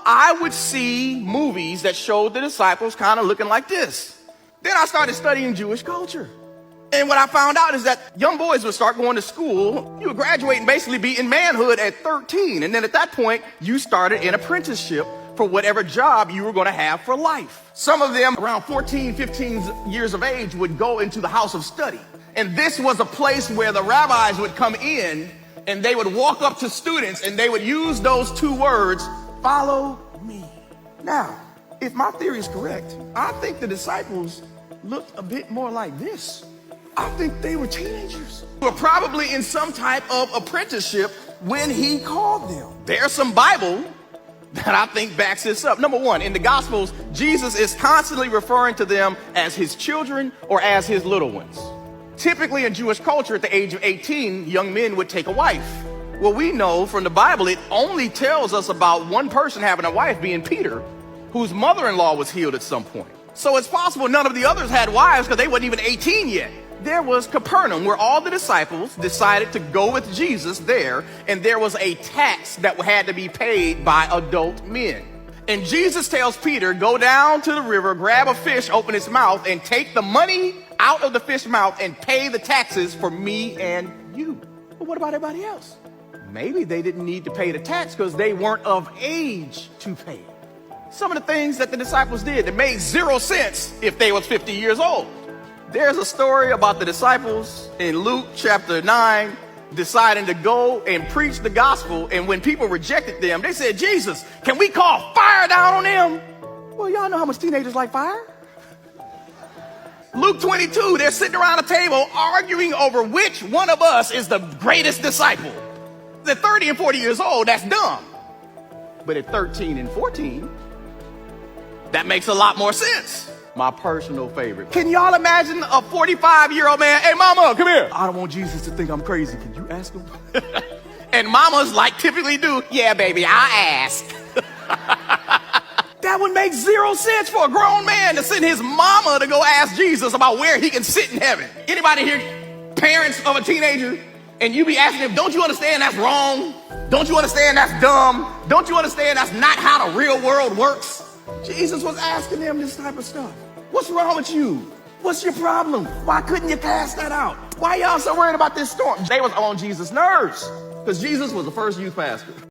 I would see movies that showed the disciples kind of looking like this. Then I started studying Jewish culture. And what I found out is that young boys would start going to school. You would graduate and basically be in manhood at 13. And then at that point, you started an apprenticeship for whatever job you were going to have for life. Some of them around 14, 15 years of age would go into the house of study. And this was a place where the rabbis would come in and they would walk up to students and they would use those two words, follow me. Now, if my theory is correct, I think the disciples looked a bit more like this. I think they were teenagers who were probably in some type of apprenticeship when he called them. There's some Bible that I think backs this up. Number one, in the Gospels, Jesus is constantly referring to them as his children or as his little ones. Typically in Jewish culture, at the age of 18, young men would take a wife. Well, we know from the Bible, it only tells us about one person having a wife, being Peter, whose mother-in-law was healed at some point. So it's possible none of the others had wives because they weren't even 18 yet. There was Capernaum, where all the disciples decided to go with Jesus there, and there was a tax that had to be paid by adult men. And Jesus tells Peter, go down to the river, grab a fish, open its mouth, and take the money out of the fish's mouth and pay the taxes for me and you. But what about everybody else? Maybe they didn't need to pay the tax because they weren't of age to pay it. Some of the things that the disciples did that made zero sense if they was 50 years old. There's a story about the disciples in Luke chapter 9 deciding to go and preach the gospel, and when people rejected them, they said, Jesus, can we call fire down on them? Well, y'all know how much teenagers like fire. Luke 22, they're sitting around a table arguing over which one of us is the greatest disciple. They're 30 and 40 years old, that's dumb. But at 13 and 14, that makes a lot more sense. My personal favorite. Can y'all imagine a 45-year-old man? Hey, mama, come here. I don't want Jesus to think I'm crazy. Can you ask him? And mamas, like typically do, yeah, baby, I'll ask. That would make zero sense for a grown man to send his mama to go ask Jesus about where he can sit in heaven. Anybody here, parents of a teenager, and you be asking them, don't you understand that's wrong? Don't you understand that's dumb? Don't you understand that's not how the real world works? Jesus was asking them this type of stuff. What's wrong with you? What's your problem? Why couldn't you cast that out? Why y'all so worried about this storm? They was on Jesus' nerves because Jesus was the first youth pastor.